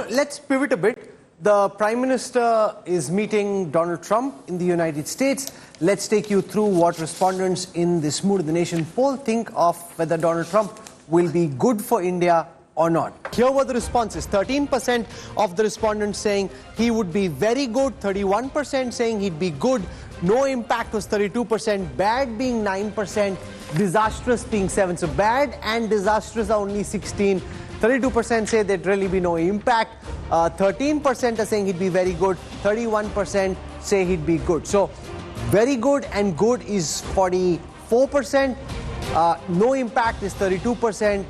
let's pivot a bit. The Prime Minister is meeting Donald Trump in the United States. Let's take you through what respondents in this Mood of the Nation poll think of whether Donald Trump will be good for India or not. Here were the responses. 13% of the respondents saying he would be very good, 31% saying he'd be good, no impact was 32%, bad being 9%, disastrous being 7%. So bad and disastrous are only 16%. 32% say there'd really be no impact. 13% are saying he'd be very good. 31% say he'd be good. So very good and good is 44%. No impact is 32%.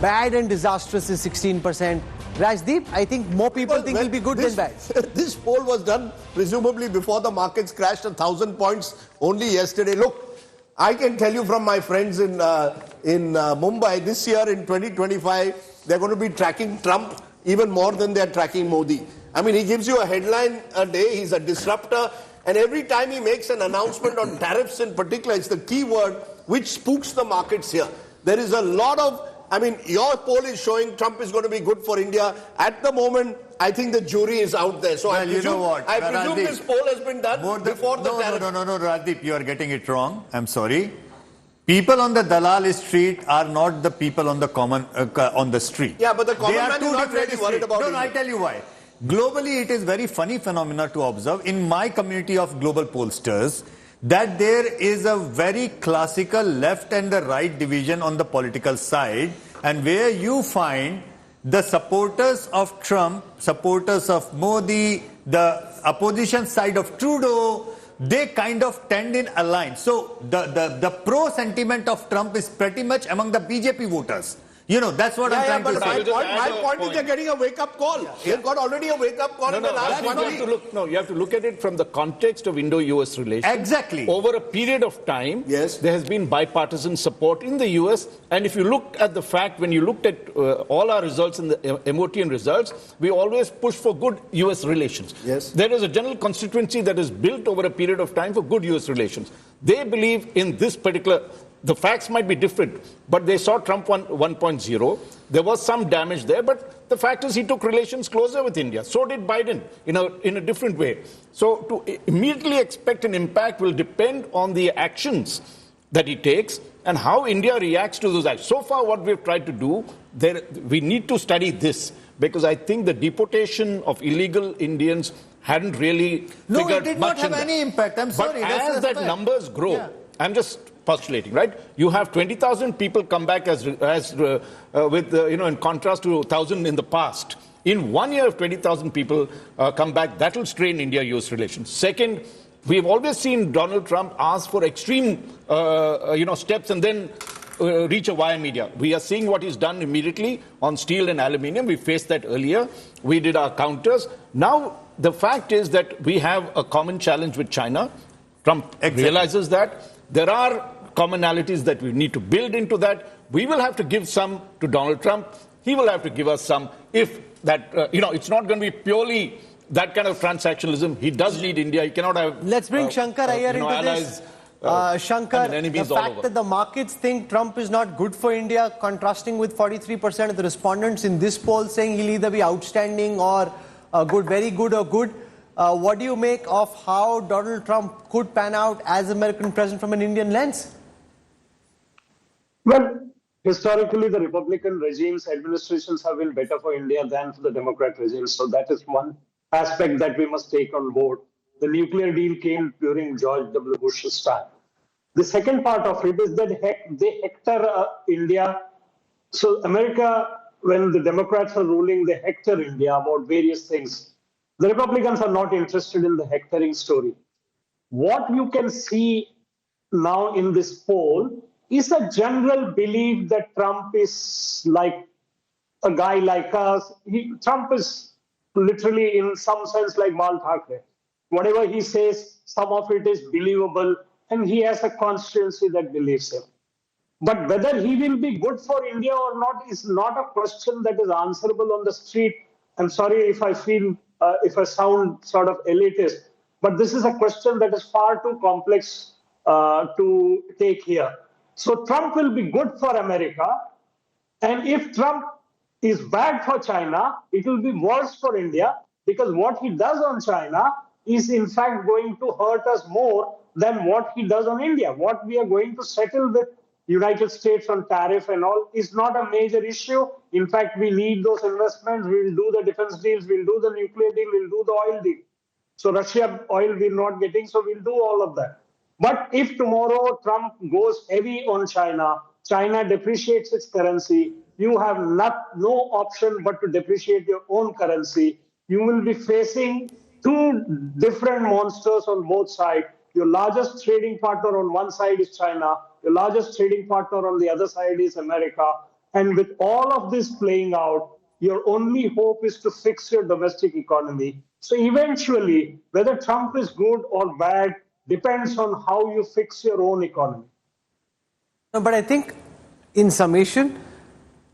Bad and disastrous is 16%. Rajdeep, I think more people think he'll be good than bad. This poll was done presumably before the markets crashed 1,000 points only yesterday. Look, I can tell you from my friends in Mumbai, this year in 2025, they're going to be tracking Trump even more than they're tracking Modi. I mean, he gives you a headline a day, he's a disruptor, and every time he makes an announcement on tariffs in particular, it's the key word which spooks the markets here. There is a lot of, I mean, your poll is showing Trump is going to be good for India. At the moment, I think the jury is out there. So well, you know what? I presume this poll has been done before the tariff. No, Rajdeep, you are getting it wrong. I'm sorry. People on the Dalal Street are not the people on the on the street. Yeah, but the common man is not really worried about it. No, I tell you why. Globally, it is very funny phenomena to observe in my community of global pollsters that there is a very classical left and the right division on the political side, and where you find the supporters of Trump, supporters of Modi, the opposition side of Trudeau, they kind of tend in a line. So the pro sentiment of Trump is pretty much among the BJP voters. You know, that's what I'm trying to say. My point is they're getting a wake-up call. They've got already a wake-up call in the last 1 week. You have to look at it from the context of Indo-US relations. Exactly. Over a period of time, yes, there has been bipartisan support in the US. And if you look at the fact, when you looked at all our results in the MOTN results, we always push for good US relations. Yes. There is a general constituency that is built over a period of time for good US relations. They believe in this particular. The facts might be different, but they saw Trump 1.0. There was some damage there, but the fact is he took relations closer with India. So did Biden in a different way. So to immediately expect an impact will depend on the actions that he takes and how India reacts to those actions. So far, what we've tried to do, we need to study this, because I think the deportation of illegal Indians hadn't really figured much. No, it did not have any impact. I'm sorry. But as that numbers grow, I'm just postulating, right? You have 20,000 people come back in contrast to 1,000 in the past. In 1 year, if 20,000 people come back, that will strain India-US relations. Second, we've always seen Donald Trump ask for extreme, steps and then reach a wire media. We are seeing what he's done immediately on steel and aluminium. We faced that earlier. We did our counters. Now, the fact is that we have a common challenge with China. Trump realizes that. There are commonalities that we need to build into that. We will have to give some to Donald Trump. He will have to give us some. If that, it's not going to be purely that kind of transactionalism. He does need India. He cannot have. Let's bring Shankar Iyer into this. Shankar, the fact that the markets think Trump is not good for India, contrasting with 43% of the respondents in this poll saying he'll either be outstanding or good, very good or good. What do you make of how Donald Trump could pan out as American president from an Indian lens? Well, historically, the Republican regimes, administrations have been better for India than for the Democrat regimes. So that is one aspect that we must take on board. The nuclear deal came during George W. Bush's time. The second part of it is that they hector India. So America, when the Democrats are ruling, they hector India about various things. The Republicans are not interested in the hectoring story. What you can see now in this poll is a general belief that Trump is like a guy like us. Trump is literally, in some sense, like Bal Thackeray. Whatever he says, some of it is believable, and he has a constituency that believes him. But whether he will be good for India or not is not a question that is answerable on the street. I'm sorry if I sound sort of elitist, but this is a question that is far too complex to take here. So Trump will be good for America. And if Trump is bad for China, it will be worse for India, because what he does on China is in fact going to hurt us more than what he does on India. What we are going to settle with United States on tariff and all is not a major issue. In fact, we need those investments. We'll do the defense deals, we'll do the nuclear deal, we'll do the oil deal. So Russia oil we're not getting, so we'll do all of that. But if tomorrow Trump goes heavy on China, China depreciates its currency, you have no option but to depreciate your own currency. You will be facing two different monsters on both sides. Your largest trading partner on one side is China. Your largest trading partner on the other side is America. And with all of this playing out, your only hope is to fix your domestic economy. So eventually, whether Trump is good or bad depends on how you fix your own economy. No, but I think in summation,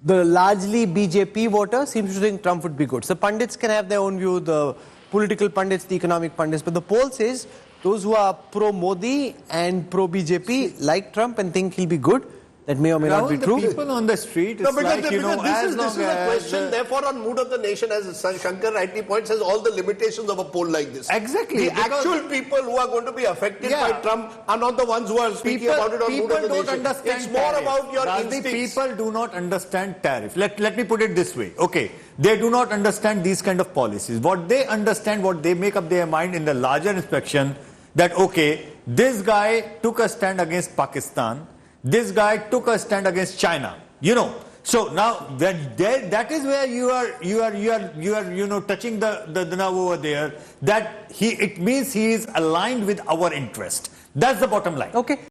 the largely BJP voter seems to think Trump would be good. So pundits can have their own view, the political pundits, the economic pundits, but the poll says those who are pro-Modi and pro-BJP like Trump and think he'll be good. That may or may not be true. The people on the street, No, it's because, like, you know, because this is a question, therefore, on mood of the nation, as Shankar rightly points, has all the limitations of a poll like this. Exactly. The actual people who are going to be affected by Trump are not the ones who are speaking about it on mood of the nation. Understand it's more about your instincts. instincts. People do not understand tariff. Let me put it this way. Okay, they do not understand these kind of policies. What they understand, what they make up their mind in the larger inspection, that okay, this guy took a stand against Pakistan. This guy took a stand against China, you know. So now that is where you are touching the nerve over there. That it means he is aligned with our interest. That's the bottom line. Okay.